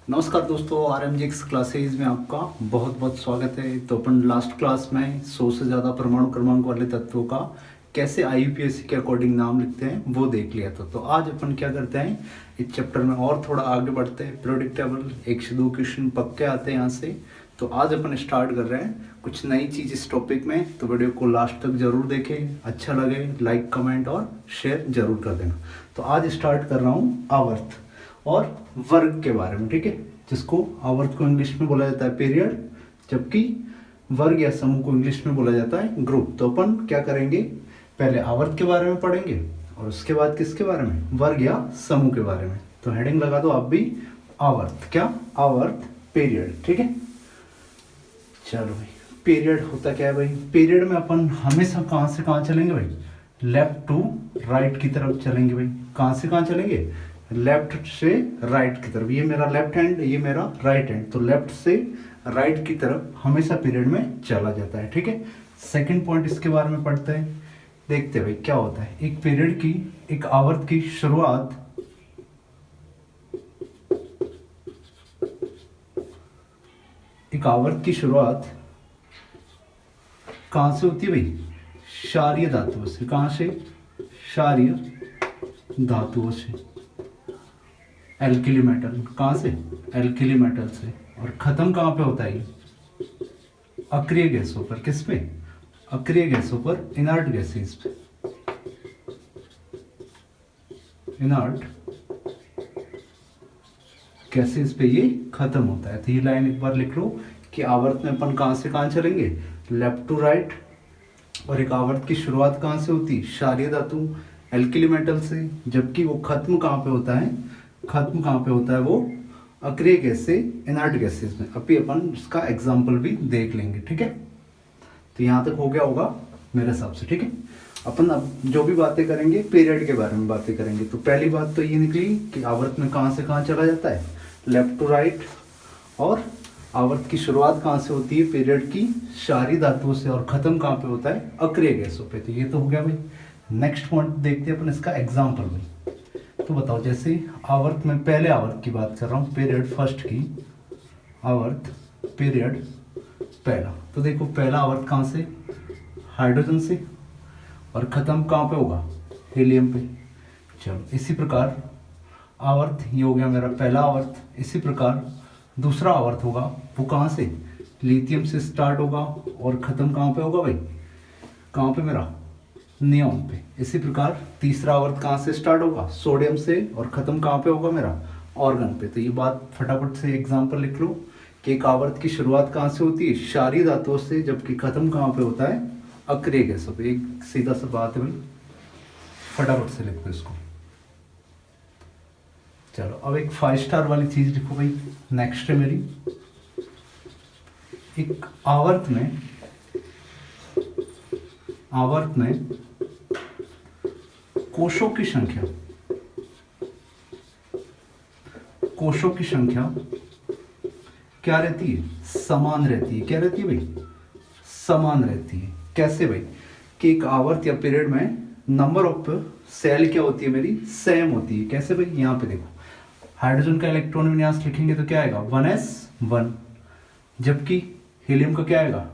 नमस्कार दोस्तों, RMGX classes में आपका बहुत बहुत स्वागत है। तो अपन लास्ट क्लास में 100 से ज़्यादा परमाणु क्रमांक वाले तत्वों का कैसे IUPAC के अकॉर्डिंग नाम लिखते हैं वो देख लिया था। तो आज अपन क्या करते हैं, इस चैप्टर में और थोड़ा आगे बढ़ते हैं। प्रेडिक्टेबल 1 से 2 क्वेश्चन पक्के आते हैं यहाँ से। तो आज अपन स्टार्ट कर रहे हैं कुछ नई चीज़ इस टॉपिक में। तो वीडियो को लास्ट तक जरूर देखें, अच्छा लगे लाइक कमेंट और शेयर जरूर कर देना। तो आज स्टार्ट कर रहा हूँ आवर्त और वर्ग के बारे में, ठीक है। जिसको आवर्त को इंग्लिश में बोला जाता है पीरियड, जबकि वर्ग या समूह को इंग्लिश में बोला जाता है ग्रुप। तो अपन क्या करेंगे, पहले आवर्त के बारे में पढ़ेंगे और उसके बाद किसके बारे में, वर्ग या समूह के बारे में। तो हेडिंग लगा दो आप भी, आवर्त। क्या? आवर्त, पीरियड, ठीक है। चलो भाई, पीरियड होता क्या है भाई? पीरियड में अपन हमेशा कहाँ से कहाँ चलेंगे भाई? लेफ्ट टू राइट की तरफ चलेंगे भाई। कहाँ से कहाँ चलेंगे? लेफ्ट से राइट की तरफ। ये मेरा लेफ्ट हैंड, ये मेरा राइट हैंड, तो लेफ्ट से राइट की तरफ हमेशा पीरियड में चला जाता है, ठीक है। सेकंड पॉइंट इसके बारे में पढ़ते हैं, देखते हैं भाई क्या होता है। एक पीरियड की, एक आवर्त की शुरुआत कहाँ से होती है भाई? क्षारीय धातुओं से। कहाँ से? क्षारीय धातुओं से, एल्किली मेटल। कहाँ से? एल्किली मेटल से। और खत्म कहाँ पे होता है? अक्रिय गैसों पर। किस पे? अक्रिय गैसों पर, इनर्ट गैसेस पे। इनर्ट गैसेस पे ये खत्म होता है। तो ये लाइन एक बार लिख लो कि आवर्त में अपन कहाँ से कहाँ चलेंगे? Left to right. और एक आवर्त की शुरुआत कहाँ से होती? क्षारीय धातु, एल्किली मेटल से। जबकि वो खत्म कहाँ पे होता है? खत्म कहाँ पे होता है वो? अक्रिय गैस से, इनर्ट गैसेस में। अभी अपन इसका एग्जाम्पल भी देख लेंगे, ठीक है। तो यहाँ तक हो गया होगा मेरे हिसाब से, ठीक है। अपन अब जो भी बातें करेंगे पीरियड के बारे में बातें करेंगे। तो पहली बात तो ये निकली कि आवर्त में कहाँ से कहाँ चला जाता है? Left to right. और आवर्त की शुरुआत कहाँ से होती है पीरियड की? क्षारीय धातुओं से। और खत्म कहाँ पे होता है? अक्रिय गैसों पे। तो ये तो हो गया भाई। नेक्स्ट पॉइंट देखते हैं अपन इसका एग्जाम्पल भाई। तो बताओ, जैसे आवर्त में, पहले आवर्त की बात कर रहा हूँ, पीरियड फर्स्ट की, आवर्त पीरियड पहला। तो देखो पहला आवर्त कहाँ से? हाइड्रोजन से। और खत्म कहाँ पे होगा? हीलियम पे। चलो इसी प्रकार आवर्त, ये हो गया मेरा पहला आवर्त। इसी प्रकार दूसरा आवर्त होगा, वो कहाँ से? लिथियम से स्टार्ट होगा और खत्म कहाँ पे होगा भाई? कहाँ पे मेरा? नियॉन पे। इसी प्रकार तीसरा आवर्त कहाँ से स्टार्ट होगा? सोडियम से। और खत्म कहाँ पे होगा मेरा? ऑर्गन पे। तो ये बात फटाफट से एग्जांपल लिख लो कि एक आवर्त की शुरुआत कहाँ से होती है? क्षारीय धातुओं से। जबकि खत्म कहाँ पे होता है? अक्रिय गैसों पे। एक सीधा सा बात है भाई, फटाफट से लिख दो इसको। चलो अब एक 5 स्टार वाली चीज लिखो भाई। नेक्स्ट है मेरी, एक आवर्त में कोशों की संख्या क्या रहती है? समान रहती है। क्या रहती है भाई? समान रहती है। कैसे भाई? कि एक आवर्त या पीरियड में नंबर ऑफ सेल क्या होती है मेरी? सेम होती है। कैसे भाई? यहाँ पे देखो, हाइड्रोजन का इलेक्ट्रॉन विन्यास लिखेंगे तो क्या आएगा? 1s1। जबकि हीलियम का क्या आएगा?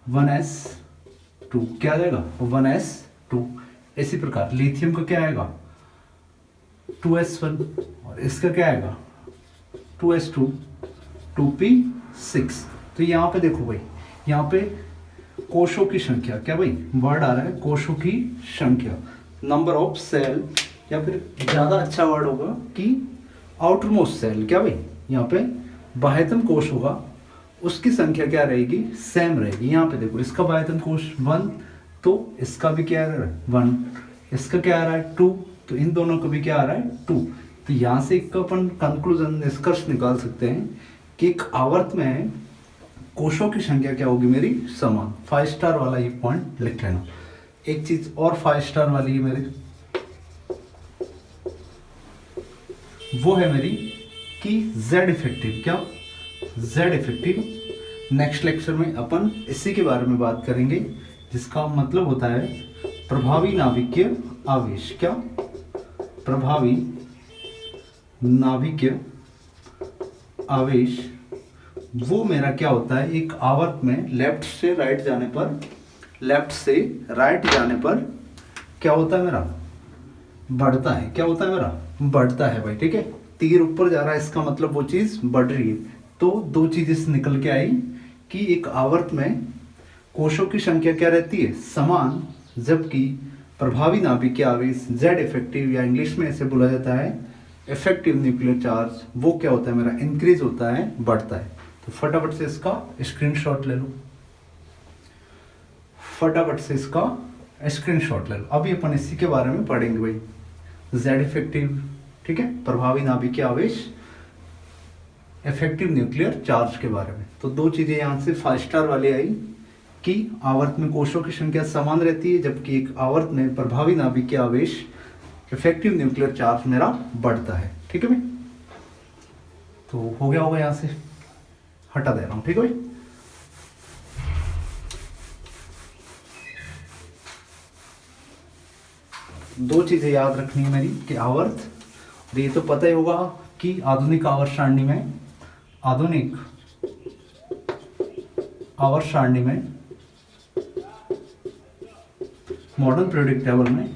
1s2। क्या आ जाएगा? 1s2। इसी प्रकार लिथियम का क्या आएगा? 2s1। और इसका क्या आएगा? 2s2, 2p6। तो यहाँ पे देखो भाई, यहाँ पे कोशों की संख्या, क्या भाई वर्ड आ रहा है? कोशों की संख्या, नंबर ऑफ सेल, या फिर ज्यादा अच्छा वर्ड होगा कि आउटर मोस्ट सेल। क्या भाई? यहाँ पे बाह्यतम कोश होगा, उसकी संख्या क्या रहेगी? सेम रहेगी। यहाँ पे देखो, इसका बाह्यतम कोश 1, तो इसका भी क्या आ रहा है? 1। इसका क्या आ रहा है? 2। तो इन दोनों का भी क्या आ रहा है? 2। तो यहाँ से एक अपन कंक्लूजन, निष्कर्ष निकाल सकते हैं कि एक आवर्त में कोशों की संख्या क्या होगी मेरी? समान। 5 स्टार वाला ये पॉइंट लिख लेना। एक चीज और 5 स्टार वाली है मेरी, वो है मेरी कि जेड इफेक्टिव। क्या? Z effective. नेक्स्ट लेक्चर में अपन इसी के बारे में बात करेंगे, जिसका मतलब होता है प्रभावी नाभिकीय आवेश। क्या? प्रभावी नाभिकीय आवेश वो मेरा क्या होता है, एक आवर्त में लेफ्ट से राइट जाने पर, लेफ्ट से राइट जाने पर क्या होता है मेरा, बढ़ता है। क्या होता है मेरा, बढ़ता है भाई, ठीक है। तीर ऊपर जा रहा है, इसका मतलब वो चीज बढ़ रही है। तो दो चीजें से निकल के आई कि एक आवर्त में कोशों की संख्या क्या रहती है, समान, जबकि प्रभावी नाभिकीय आवेश जेड इफेक्टिव, या इंग्लिश में ऐसे बोला जाता है इफेक्टिव न्यूक्लियर चार्ज, वो क्या होता है मेरा, इंक्रीज होता है, बढ़ता है। तो फटाफट से इसका स्क्रीनशॉट ले लो, फटाफट से इसका स्क्रीनशॉट ले लो। अभी अपन इसी के बारे में पढ़ेंगे भाई, जेड इफेक्टिव, ठीक है, प्रभावी नाभिकीय आवेश, इफेक्टिव न्यूक्लियर चार्ज के बारे में। तो दो चीजें यहाँ से 5 स्टार वाले आई कि आवर्त में कोशों की संख्या समान रहती है, जबकि एक आवर्त में प्रभावी नाभिकीय आवेश, इफेक्टिव न्यूक्लियर चार्ज मेरा बढ़ता है, ठीक है भाई। तो हो गया होगा, यहाँ से हटा दे रहा हूं, ठीक है भाई। दो चीजें याद रखनी है मेरी कि आवर्त, और ये तो पता ही होगा कि आधुनिक आवर्त सारणी में, आधुनिक आवर्त सारणी में, मॉडर्न पीरियोडिक टेबल में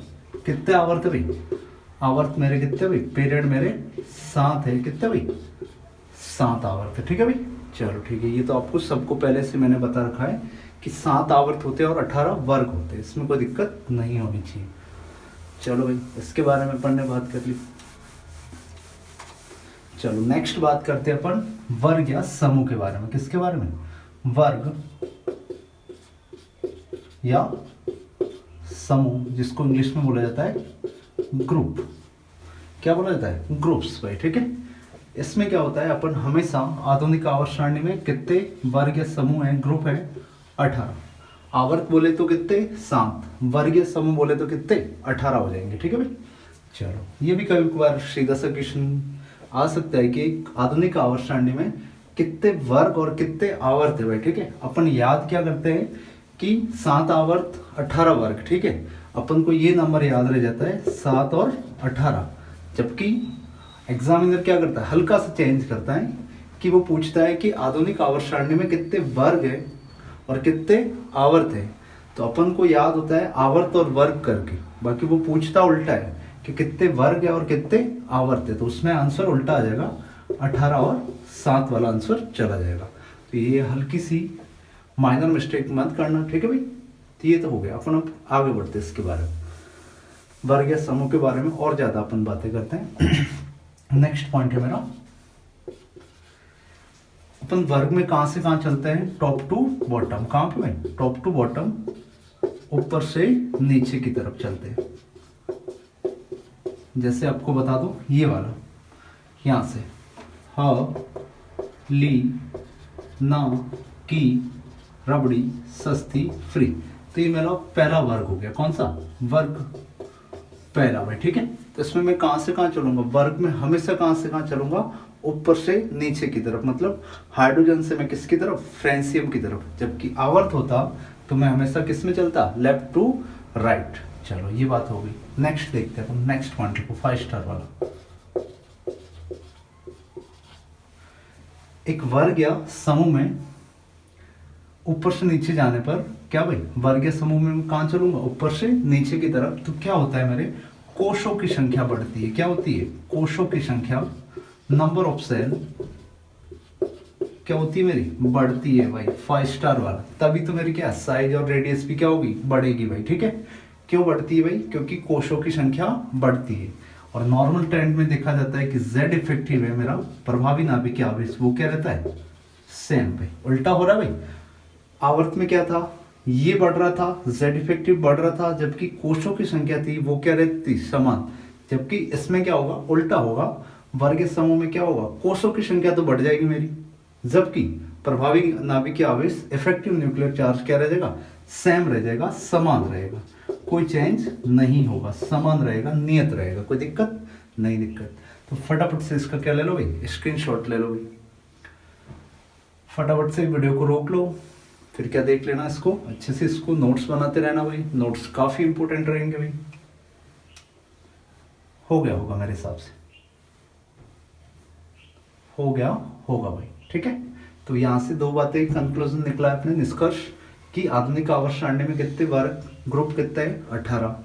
कितने आवर्त है भाई, आवर्त मेरे कितने भाई, पीरियड मेरे 7 है, कितने भाई, 7 आवर्त है, ठीक है भाई। चलो ठीक है, ये तो आपको सबको पहले से मैंने बता रखा है कि 7 आवर्त होते हैं और 18 वर्ग होते हैं, इसमें कोई दिक्कत नहीं होनी चाहिए। चलो भाई, इसके बारे में अपन ने बात कर ली। चलो नेक्स्ट बात करते हैं अपन वर्ग या समूह के बारे में। किसके बारे में, वर्ग या समूह, जिसको इंग्लिश में बोला जाता है ग्रुप। क्या बोला जाता है, ग्रुप्स भाई, ठीक है। इसमें क्या होता है, अपन हमेशा आधुनिक आवर्त सारणी में कितने वर्ग या समूह है, ग्रुप है 18। आवर्त बोले तो कितने, 7, वर्ग या समूह बोले तो कितने, 18 हो जाएंगे, ठीक है भाई। चलो, ये भी कभी कभार सीधा सा क्वेश्चन आ सकता है कि आधुनिक आवर्त सारणी में कितने वर्ग और कितने आवर्त है भाई, ठीक है। अपन याद क्या करते हैं कि 7 आवर्त 18 वर्ग, ठीक है। अपन को ये नंबर याद रह जाता है 7 और 18, जबकि एग्जामिनर क्या करता है, हल्का सा चेंज करता है कि वो पूछता है कि आधुनिक आवर्त सारणी में कितने वर्ग है और कितने आवर्त है। तो अपन को याद होता है आवर्त और वर्ग करके, बाकी वो पूछता उल्टा है कि कितने वर्ग है और कितने आवर्त है, तो उसमें आंसर उल्टा आ जाएगा, 18 और 7 वाला आंसर चला जाएगा। तो ये हल्की सी माइनर मिस्टेक मत करना, ठीक है भाई। तो ये तो हो गया, अपन अब आगे बढ़ते हैं इसके बारे में, वर्ग या समूह के बारे में और ज्यादा अपन बातें करते हैं। नेक्स्ट पॉइंट है मेरा, अपन वर्ग में कहां से कहां चलते हैं, टॉप टू बॉटम। कहां पे भाई, टॉप टू बॉटम, ऊपर से नीचे की तरफ चलते हैं। जैसे आपको बता दो, ये वाला यहां से ह, ली, ना, की, रबड़ी, सस्ती, फ्री। तो ये मेरा पहला वर्ग हो गया। कौन सा वर्ग, पहला भाई, ठीक है। तो इसमें मैं कहां से कहां चलूंगा, वर्ग में हमेशा कहां से कहां चलूंगा, ऊपर से नीचे की तरफ, मतलब हाइड्रोजन से मैं किसकी तरफ, फ्रेंसियम की तरफ। जबकि आवर्त होता तो मैं हमेशा किस में चलता, लेफ्ट टू राइट। चलो ये बात हो गई। नेक्स्ट देखते हैं, नेक्स्ट पॉइंट को 5 स्टार वाला। एक वर्ग या समूह में ऊपर से नीचे जाने पर क्या भाई, वर्ग या समूह में कहां चलूंगा, ऊपर से नीचे की तरफ। तो क्या होता है, मेरे कोशों की संख्या बढ़ती है। क्या होती है, कोशों की संख्या, नंबर ऑफ सेल क्या होती है मेरी, बढ़ती है भाई, 5 स्टार वाला। तभी तो मेरी क्या साइज और रेडियस भी क्या होगी, बढ़ेगी भाई, ठीक है। क्यों बढ़ती है भाई, क्योंकि कोशों की संख्या बढ़ती है। और नॉर्मल ट्रेंड में देखा जाता है कि जेड इफेक्टिव है मेरा प्रभावी नाभिकीय आवेश, वो क्या रहता है, सेम भाई। उल्टा हो रहा है भाई, आवर्त में क्या था, ये बढ़ रहा था, जेड इफेक्टिव बढ़ रहा था, जबकि कोशों की संख्या थी वो क्या रहती, समान। जबकि इसमें क्या होगा, उल्टा होगा, वर्ग समूह में क्या होगा, कोशों की संख्या तो बढ़ जाएगी मेरी, जबकि प्रभावी नाभिकीय आवेश, इफेक्टिव न्यूक्लियर चार्ज क्या रह जाएगा, सेम रह जाएगा, समान रहेगा, कोई चेंज नहीं होगा, समान रहेगा, नियत रहेगा, कोई दिक्कत नहीं दिक्कत। तो फटाफट से इसका क्या ले लो भाई, स्क्रीनशॉट ले लो भाई, फटाफट से वीडियो को रोक लो, फिर क्या देख लेना, इसको अच्छे से, इसको नोट्स बनाते रहना भाई, नोट्स काफी इंपॉर्टेंट रहेंगे भाई। हो गया होगा मेरे हिसाब से, हो गया होगा भाई, ठीक है। तो यहाँ से दो बातें कंक्लूजन निकला है अपने निष्कर्ष कि आधुनिक आवर्त सारणी में कितने वर्ग ग्रुप कितने हैं 18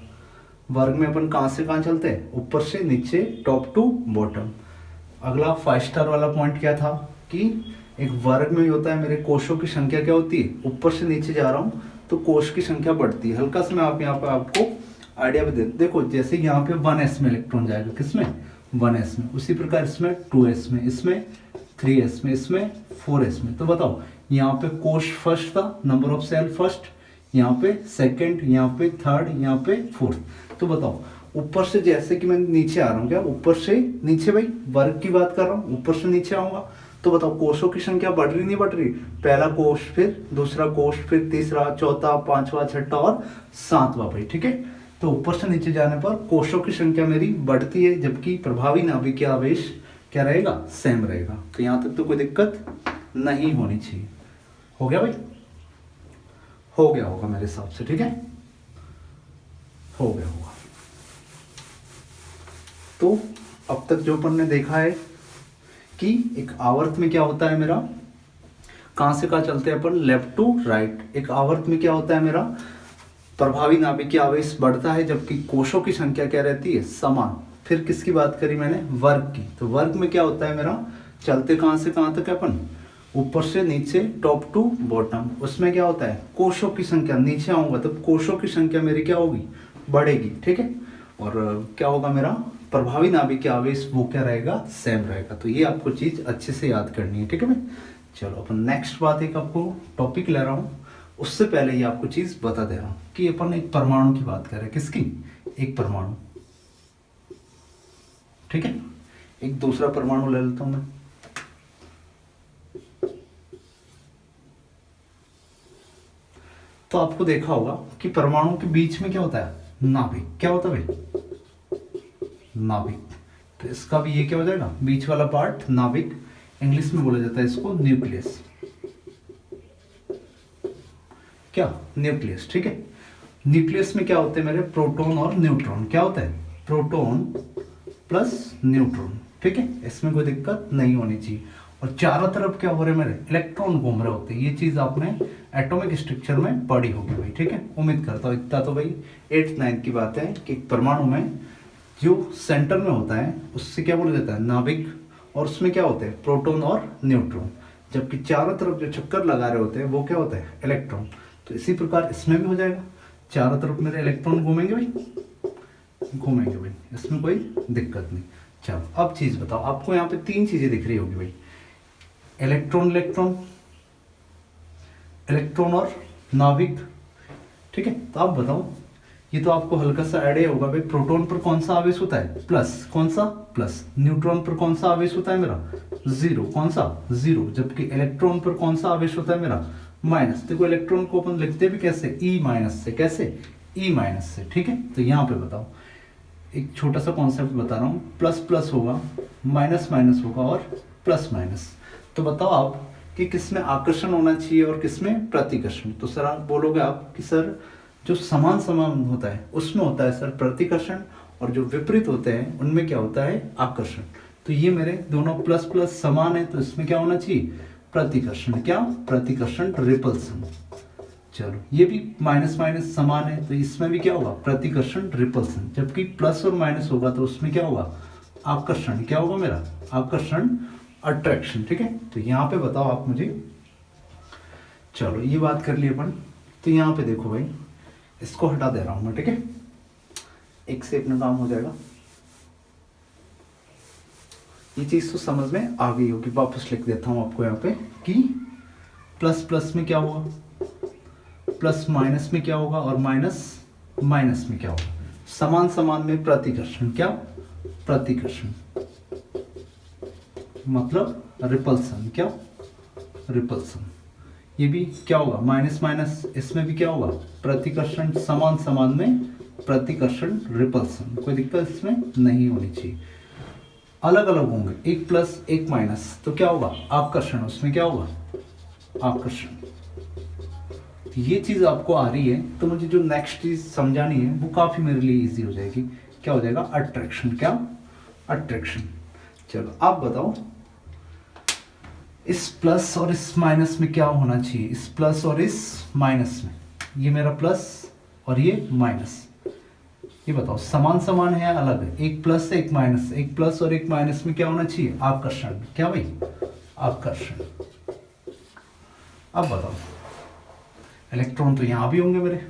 वर्ग में अपन कहाँ से कहाँ चलते हैं ऊपर से नीचे टॉप टू बॉटम। अगला 5 स्टार वाला पॉइंट क्या था कि एक वर्ग में होता है मेरे कोषों की संख्या क्या होती है, ऊपर से नीचे जा रहा हूँ तो कोष की संख्या बढ़ती है। हल्का सा मैं आप यहाँ पे आपको आइडिया भी दे देखो, जैसे यहाँ पे 1s में इलेक्ट्रॉन जाएगा, किसमें 1s में, उसी प्रकार इसमें 2s में, इसमें 3s में, इसमें 4s में। तो बताओ यहाँ पे कोष फर्स्ट था, नंबर ऑफ सेल फर्स्ट, यहाँ पे सेकंड, यहाँ पे थर्ड, यहाँ पे फोर्थ। तो बताओ ऊपर से जैसे कि मैं नीचे आ रहा हूँ, क्या ऊपर से नीचे, भाई वर्ग की बात कर रहा हूँ, ऊपर से नीचे आऊंगा तो बताओ कोषों की संख्या बढ़ रही नहीं बढ़ रही, पहला कोष फिर दूसरा कोष फिर तीसरा चौथा पांचवा छठा और सातवां भाई, ठीक है। तो ऊपर से नीचे जाने पर कोषों की संख्या मेरी बढ़ती है, जबकि प्रभावी नाभिकीय आवेश क्या रहेगा, सेम रहेगा। तो यहां तक तो कोई दिक्कत नहीं होनी चाहिए। हो गया भाई, हो गया होगा मेरे हिसाब से, ठीक है, हो गया होगा। तो अब तक जो अपन ने देखा है कि एक आवर्त में क्या होता है मेरा, कहां से कहां चलते हैं अपन, लेफ्ट टू राइट। एक आवर्त में क्या होता है मेरा, प्रभावी नाभिकीय आवेश बढ़ता है जबकि कोषों की संख्या क्या रहती है, समान। फिर किसकी बात करी मैंने, वर्ग की। तो वर्ग में क्या होता है मेरा, चलते कहां से कहां तक अपन, ऊपर से नीचे टॉप टू बॉटम। उसमें क्या होता है, कोषों की संख्या, नीचे आऊंगा तब कोषों की संख्या मेरी क्या होगी, बढ़ेगी, ठीक है। और क्या होगा मेरा, प्रभावी नाभिकीय आवेश वो क्या रहेगा, सेम रहेगा। तो ये आपको चीज अच्छे से याद करनी है, ठीक है भाई। चलो अपन नेक्स्ट बात एक आपको टॉपिक ले रहा हूँ, उससे पहले ये आपको चीज बता दे रहा हूँ कि अपन एक परमाणु की बात कर रहे हैं। किसकी, एक परमाणु, ठीक है। एक दूसरा परमाणु ले लेता हूं मैं, तो आपको देखा होगा कि परमाणु के बीच में क्या होता है, नाभिक। क्या होता है भाई, नाभिक। तो इसका भी ये क्या हो जाएगा, बीच वाला पार्ट नाभिक, इंग्लिश में बोला जाता है इसको न्यूक्लियस। क्या, न्यूक्लियस, ठीक है। न्यूक्लियस में क्या होते हैं मेरे, प्रोटॉन और न्यूट्रॉन। क्या होता है, प्रोटॉन प्लस न्यूट्रॉन, ठीक है। इसमें कोई दिक्कत नहीं होनी चाहिए। और चारों तरफ क्या हो रहे हैं मेरे, इलेक्ट्रॉन घूम रहे होते हैं। ये चीज आपने एटॉमिक स्ट्रक्चर में पढ़ी होगी भाई, ठीक है। उम्मीद करता हूँ इतना तो भाई 8th 9th की बात है कि परमाणु में जो सेंटर में होता है उससे क्या बोला जाता है, नाभिक। और उसमें क्या होते हैं, प्रोटॉन और न्यूट्रॉन। जबकि चारों तरफ जो चक्कर लगा रहे होते हैं वो क्या होता है, इलेक्ट्रॉन। तो इसी प्रकार इसमें भी हो जाएगा, चारों तरफ मेरे इलेक्ट्रॉन घूमेंगे भाई, घूमेंगे भाई, इसमें कोई दिक्कत नहीं। चलो अब चीज बताओ, आपको यहाँ पे 3 चीजें दिख रही होगी भाई, इलेक्ट्रॉन इलेक्ट्रॉन, इलेक्ट्रॉन और नाभिक, ठीक है। तो आप बताओ, ये तो आपको हल्का सा आइडिया होगा भाई, प्रोटॉन पर कौन सा आवेश होता है, प्लस। कौन सा, प्लस। न्यूट्रॉन पर कौन सा आवेश होता है मेरा, 0। कौन सा, 0। जबकि इलेक्ट्रॉन पर कौन सा आवेश होता है मेरा, माइनस। देखो इलेक्ट्रॉन को अपन लिखते भी कैसे, ई माइनस से। कैसे, ई माइनस से, ठीक है। तो यहाँ पे बताओ, एक छोटा सा कॉन्सेप्ट बता रहा हूँ, प्लस प्लस होगा, माइनस माइनस होगा और प्लस माइनस। तो बताओ आप कि किसमें आकर्षण होना चाहिए और किसमें प्रतिकर्षण। तो सर आप बोलोगे आप कि सर जो समान समान होता है उसमें होता है सर प्रतिकर्षण, और जो विपरीत होते हैं उनमें क्या होता है, आकर्षण। तो ये मेरे दोनों प्लस प्लस समान है, तो इसमें क्या होना चाहिए, प्रतिकर्षण। क्या, प्रतिकर्षण, रिपल्सन। चलो ये भी माइनस माइनस समान है, तो इसमें भी क्या होगा, प्रतिकर्षण, रिपल्सन। जबकि प्लस और माइनस होगा तो उसमें क्या होगा, आकर्षण। क्या होगा मेरा, आकर्षण, अट्रैक्शन, ठीक है। तो यहाँ पे बताओ आप मुझे, चलो ये बात कर ली अपन। तो यहाँ पे देखो भाई, इसको हटा दे रहा हूं मैं, ठीक है, एक से अपना काम हो जाएगा। ये चीज तो समझ में आ गई होगी, वापस लिख देता हूं आपको यहाँ पे कि प्लस प्लस में क्या होगा, प्लस माइनस में क्या होगा, और माइनस माइनस में क्या होगा। समान समान में प्रतिकर्षण। क्या, प्रतिकर्षण मतलब रिपल्सन। क्या, रिपल्सन। ये भी क्या होगा, माइनस माइनस, इसमें भी क्या होगा, प्रतिकर्षण। समान समान में प्रतिकर्षण, रिपल्सन। कोई दिक्कत इसमें नहीं होनी चाहिए। अलग अलग होंगे, एक प्लस एक माइनस, तो क्या होगा, आकर्षण। उसमें क्या होगा, आकर्षण। तो ये चीज आपको आ रही है, तो मुझे जो नेक्स्ट चीज समझानी है वो काफी मेरे लिए इजी हो जाएगी। क्या हो जाएगा, अट्रैक्शन। क्या, अट्रैक्शन। चलो आप बताओ इस प्लस और इस माइनस में क्या होना चाहिए, इस प्लस और इस माइनस में, ये मेरा प्लस और ये माइनस, ये बताओ समान समान है या अलग है, एक प्लस एक माइनस, एक प्लस और एक माइनस में क्या होना चाहिए, आकर्षण, क्या भाई, आकर्षण। अब बताओ इलेक्ट्रॉन तो यहां भी होंगे मेरे,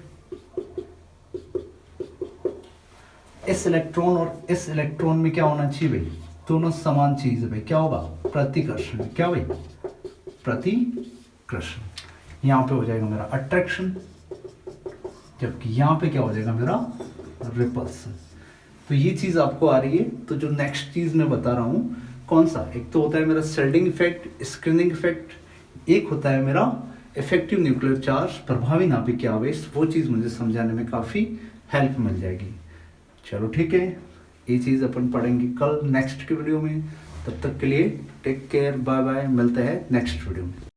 इस इलेक्ट्रॉन और इस इलेक्ट्रॉन में क्या होना चाहिए भाई, दोनों समान चीज है भाई, क्या होगा, प्रतिकर्षण, क्या भाई, प्रतिकर्षण। यहां पे हो जाएगा मेरा अट्रैक्शन, जबकि यहां पे क्या हो जाएगा मेरा रिपल्सन। तो ये चीज आपको आ रही है। तो जो नेक्स्ट चीज मैं बता रहा हूं कौन सा, एक तो होता है मेरा शेल्डिंग इफेक्ट, स्क्रीनिंग इफेक्ट, एक होता है मेरा इफेक्टिव न्यूक्लियर चार्ज, प्रभावी नाभिकीय आवेश। वो चीज मुझे समझाने में काफी हेल्प मिल जाएगी। चलो ठीक है, ये चीज़ अपन पढ़ेंगे कल नेक्स्ट के वीडियो में। तब तक के लिए टेक केयर, बाय बाय, मिलते हैं नेक्स्ट वीडियो में।